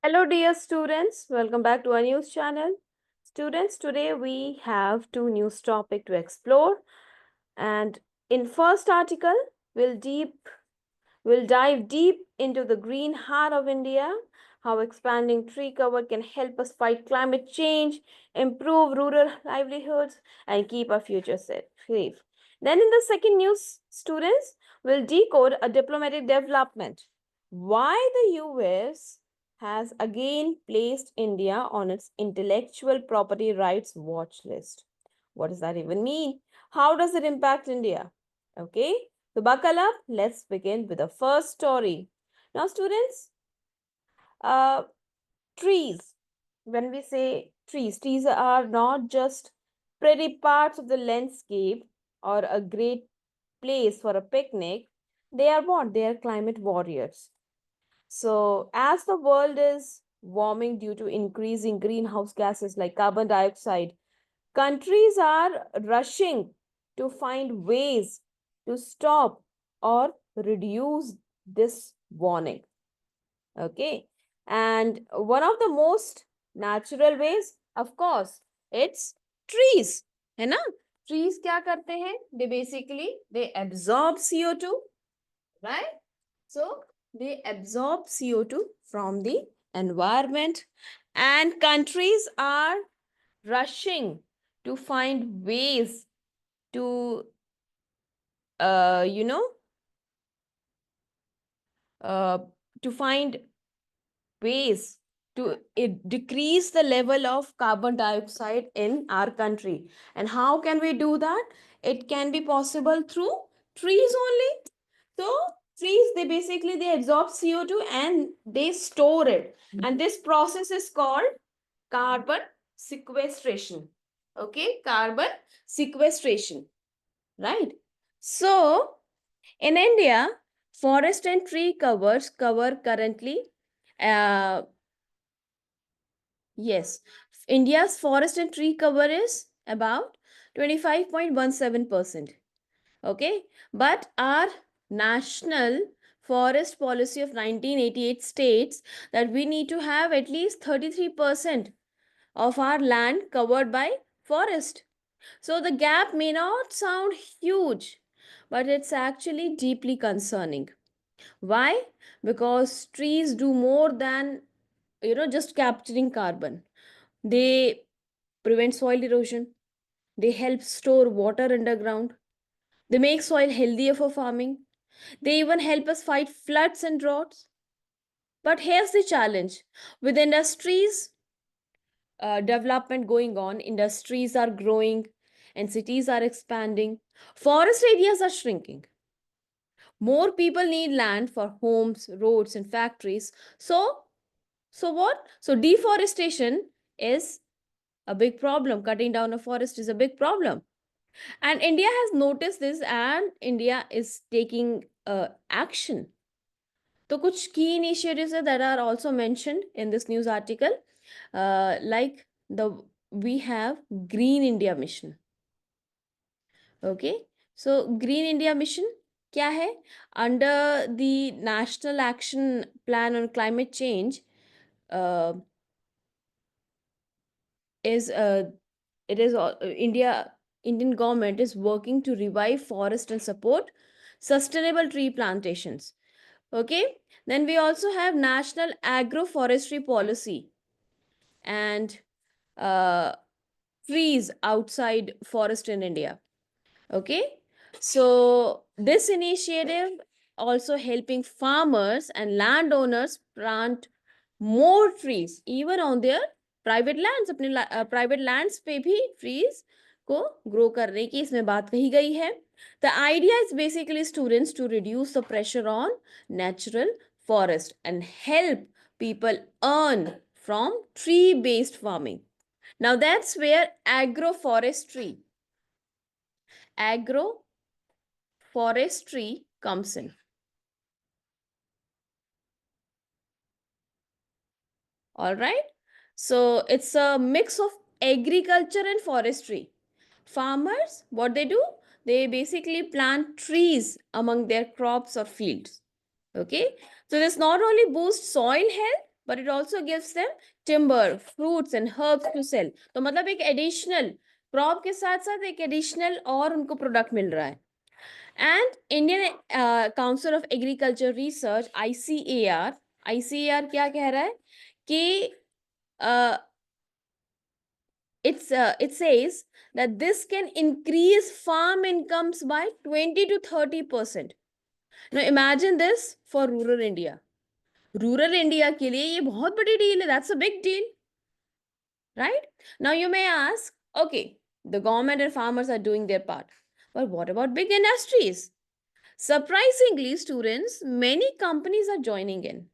Hello dear students, welcome back to our news channel. Students, today we have two news topic to explore, and in first article we'll dive deep into the green heart of India, how expanding tree cover can help us fight climate change, improve rural livelihoods and keep our future safe. Then in the second news, students will decode a diplomatic development. Why the US has again placed India on its intellectual property rights watch list. What does that even mean? How does it impact India? Okay, so buckle up. Let's begin with the first story. Now, students, uh, trees. When we say trees are not just pretty parts of the landscape or a great place for a picnic. They are what? They are climate warriors. So, as the world is warming due to increasing greenhouse gases like carbon dioxide, countries are rushing to find ways to stop or reduce this warning. Okay. And one of the most natural ways, of course, it's trees. है ना? Trees क्या करते हैं? They absorb CO2, right? So they absorb CO2 from the environment, and countries are rushing to find ways to, uh, you know, uh, to find ways to decrease the level of carbon dioxide in our country. And how can we do that? It can be possible through trees only. So trees, they absorb CO2 and they store it. And this process is called carbon sequestration. Okay, carbon sequestration, right? So in India, forest and tree cover currently, uh, yes, India's forest and tree cover is about 25.17%. Okay, but our national forest policy of 1988 states that we need to have at least 33% of our land covered by forest. So the gap may not sound huge, but it's actually deeply concerning. Why? Because trees do more than just capturing carbon. They prevent soil erosion. They help store water underground. They make soil healthier for farming. They even help us fight floods and droughts. But here's the challenge: with industries development going on, industries are growing and cities are expanding, forest areas are shrinking. More people need land for homes, roads, and factories. So what? So deforestation is a big problem. Cutting down a forest is a big problem. And India has noticed this and India is taking action. So kuch key initiatives that are also mentioned in this news article, like the we have Green India Mission. Okay, so Green India Mission क्या है? Under the National Action Plan on Climate Change, uh, is it is Indian government is working to revive forest and support sustainable tree plantations. Okay, then we also have National Agroforestry Policy and uh, trees outside forest in India. Okay, so this initiative also helping farmers and landowners plant more trees even on their private lands, अपने private lands पे भी trees को grow करने की इसमें बात कही गई है. The idea is basically students to reduce the pressure on natural forest and help people earn from tree based farming. Now that's where agroforestry comes in. All right. So it's a mix of agriculture and forestry. Farmers, what they do? They basically plant trees among their crops or fields. Okay. So this not only boosts soil health, but it also gives them timber, fruits and herbs to sell. तो मतलब एक additional crop के साथ साथ एक additional और उनको product मिल रहा है. And Indian Council of Agriculture Research, ICAR क्या कह रहा है कि it says that this can increase farm incomes by 20 to 30%. Now imagine this for rural India. Rural India के लिए ये बहुत बड़ी deal है. That's a big deal, right? Now you may ask, okay, the government and farmers are doing their part, but what about big industries? Surprisingly, students, many companies are joining in.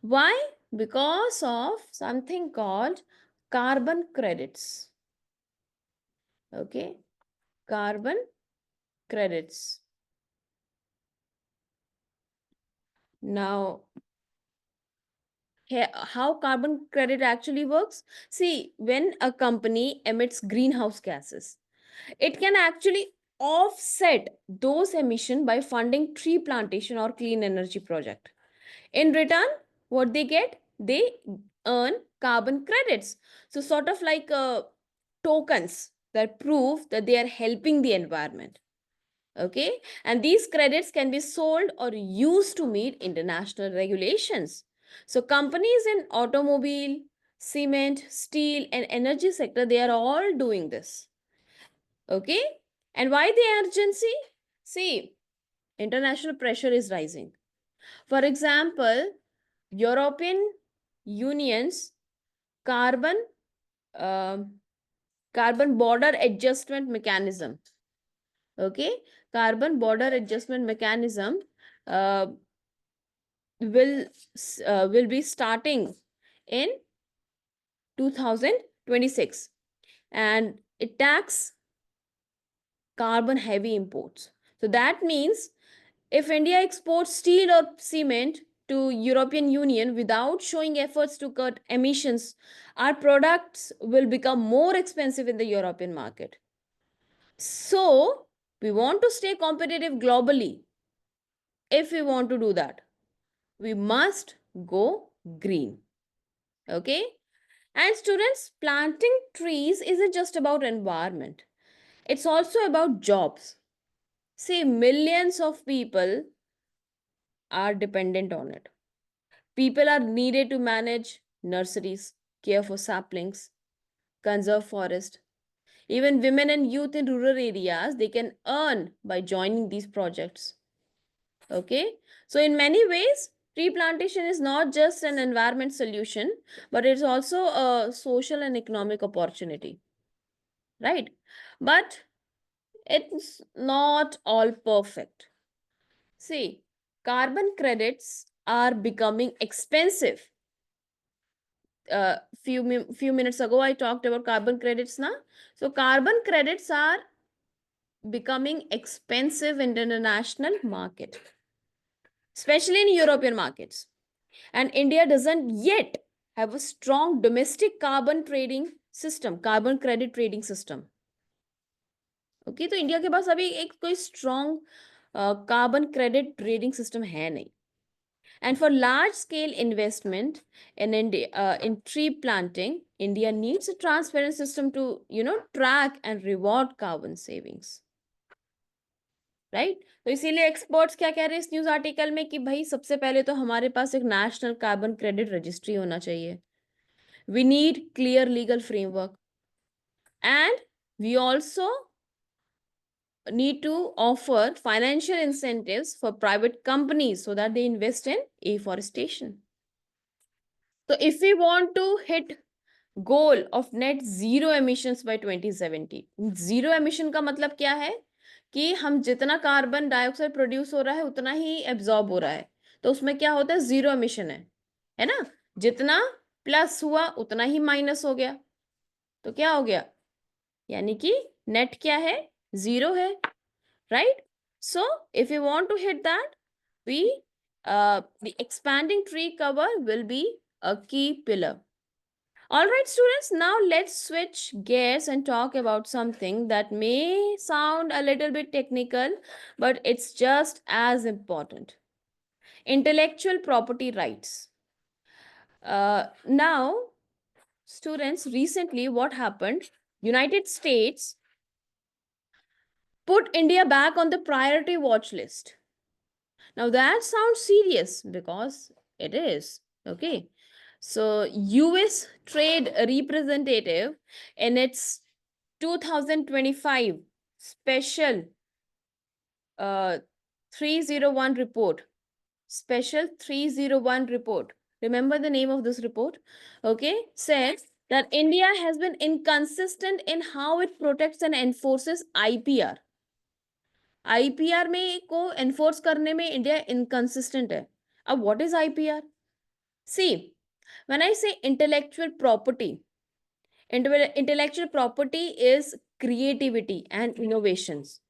Why? Because of something called carbon credits. Okay, carbon credits. Now, how carbon credit actually works? See, when a company emits greenhouse gases, it can actually offset those emissions by funding tree plantation or clean energy project. In return, what they get? They earn carbon credits. So, sort of like tokens that prove that they are helping the environment. Okay, and these credits can be sold or used to meet international regulations. So, companies in automobile, cement, steel, and energy sector, they are all doing this. Okay, and why the urgency? See, international pressure is rising. For example, European Union's carbon carbon border adjustment mechanism. Okay, carbon border adjustment mechanism uh, will will be starting in 2026, and it tax carbon heavy imports. So that means if India exports steel or cement to European Union without showing efforts to cut emissions, our products will become more expensive in the European market. So, we want to stay competitive globally. If we want to do that, we must go green. Okay? And students, planting trees isn't just about environment. It's also about jobs. See, millions of people are dependent on it. People are needed to manage nurseries, care for saplings, conserve forest. Even women and youth in rural areas, they can earn by joining these projects. Okay, so in many ways, tree plantation is not just an environment solution, but it's also a social and economic opportunity, right? But it's not all perfect. See, carbon credits are becoming expensive. Few minutes ago I talked about carbon credits now. So carbon credits are becoming expensive in the international market, especially in European markets. And India doesn't yet have a strong domestic carbon trading system, carbon credit trading system. Okay, तो India के पास अभी एक कोई strong carbon credit trading system है नहीं. And for large scale investment in India, in tree planting, India needs a transparent system to, track and reward carbon savings. Right तो इसीलिए experts क्या कह रहे हैं इस न्यूज आर्टिकल में कि भाई सबसे पहले तो हमारे पास एक नेशनल कार्बन क्रेडिट रजिस्ट्री होना चाहिए. We need clear legal framework and we also need to offer financial incentives for private companies so that they invest in afforestation. So if we want to hit goal of net zero emissions by 2070, zero emission का मतलब क्या है कि हम जितना carbon dioxide produce हो रहा है उतना ही एब्जॉर्ब हो रहा है. तो उसमें क्या होता है, जीरो एमिशन है ना. जितना प्लस हुआ उतना ही माइनस हो गया. तो क्या हो गया, यानी कि नेट क्या है, जीरो है, right. So if you want to hit that, we the expanding tree cover will be a key pillar. All right, students, now let's switch gears and talk about something that may sound a little bit technical, but it's just as important. Intellectual property rights. Now, students, recently what happened? United States put India back on the priority watch list. Now that sounds serious because it is. Okay. So, US Trade Representative in its 2025 special uh, 301 report, special 301 report. Remember the name of this report? Okay. Says that India has been inconsistent in how it protects and enforces IPR. IPR में को enforce करने में India inconsistent है. अब what is IPR? See, when I say intellectual property is creativity and innovations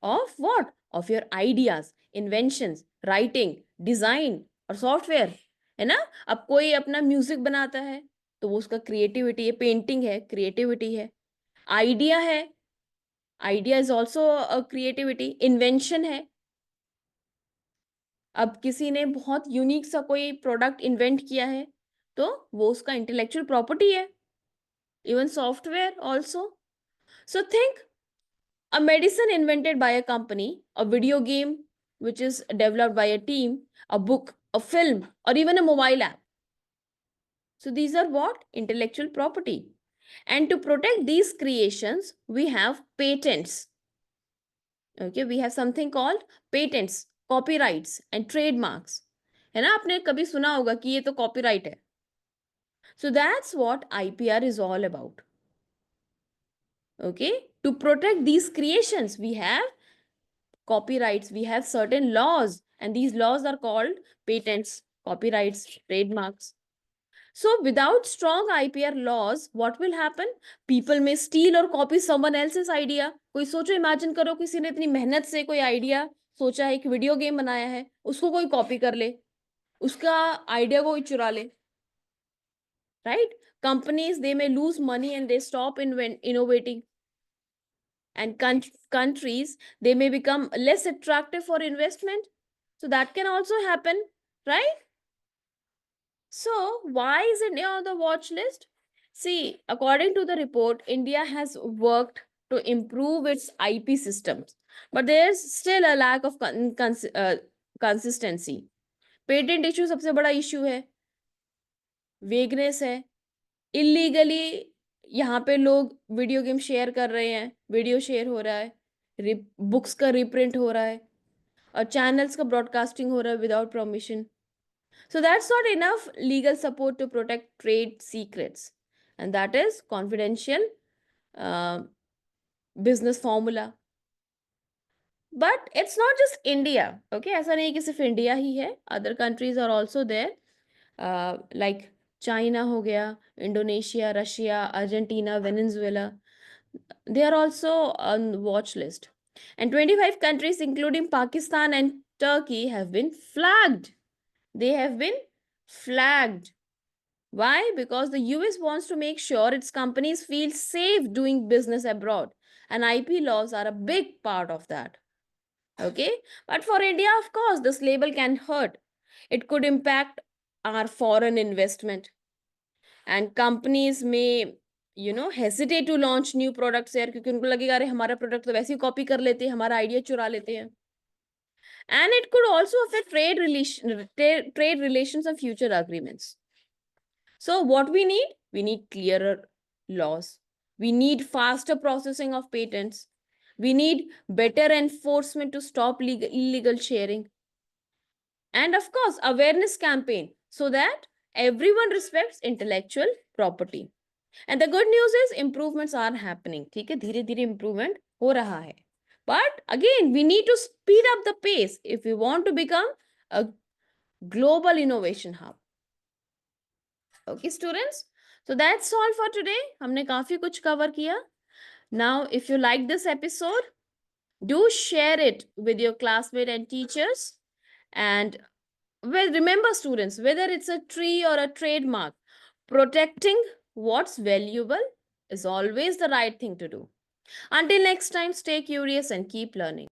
of what? Of your ideas, inventions, writing, design और software, है ना. अब कोई अपना म्यूजिक बनाता है तो वो उसका क्रिएटिविटी है, पेंटिंग है, क्रिएटिविटी है. आइडिया है, idea is also creativity. Invention है, अब किसी ने बहुत यूनिक सा कोई प्रोडक्ट इन्वेंट किया है तो वो उसका इंटेलेक्चुअल प्रॉपर्टी है. Even software also. So think a medicine invented by a company, a video game which is developed by a team, a book, a film, or even a mobile app. So these are what? Intellectual property. And to protect these creations, we have patents. Okay, we have something called patents, copyrights and trademarks. है ना, आपने कभी सुना होगा कि ये तो copyright है. So that's what IPR is all about. Okay, to protect these creations, we have copyrights, we have certain laws, and these laws are called patents, copyrights, trademarks. So without strong IPR laws, what will happen? People may steal or copy someone else's idea. कोई सोचो, imagine करो किसी ने इतनी मेहनत से कोई idea सोचा है, एक वीडियो गेम बनाया है, उसको कोई कॉपी कर ले, उसका आइडिया कोई चुरा ले. Right? Companies, they may lose money and they stop innovating. And countries, they may become less attractive for investment. So that can also happen, right? So why is India on the watch list? See, according to the report, India has worked to improve its IP systems, but there's still a lack of consistency. Patent issue सबसे बड़ा issue है. Vagueness है. Illegally यहाँ पे लोग video game share कर रहे हैं, वीडियो शेयर हो रहा है, बुक्स का रिप्रिंट हो रहा है और चैनल्स का ब्रॉडकास्टिंग हो रहा है without permission. So that's not enough legal support to protect trade secrets, and that is confidential business formula. But it's not just India. Okay, ऐसा नहीं कि सिर्फ इंडिया ही है. Other countries are also there, like China हो गया, Indonesia, Russia, Argentina, Venezuela. They are also on watch list. And 25 countries, including Pakistan and Turkey, have been flagged. They have been flagged. Why? Because the US wants to make sure its companies feel safe doing business abroad. And IP laws are a big part of that. Okay? But for India, of course, this label can hurt. It could impact our foreign investment. And companies may, hesitate to launch new products here क्योंकि उनको लगेगा अरे हमारा product तो वैसे ही copy कर लेते हैं, हमारा आइडिया चुरा लेते हैं. And it could also affect trade relations and future agreements. So what we need? We need clearer laws. We need faster processing of patents. We need better enforcement to stop illegal sharing. And of course, awareness campaign so that everyone respects intellectual property. And the good news is improvements are happening. ठीक है, धीरे धीरे improvement हो रहा है. But again, we need to speed up the pace if we want to become a global innovation hub. Okay, students. So that's all for today. हमने काफी कुछ cover किया. Now, if you like this episode, do share it with your classmates and teachers. And well, remember, students, whether it's a tree or a trademark, protecting what's valuable is always the right thing to do. Until next time, stay curious and keep learning.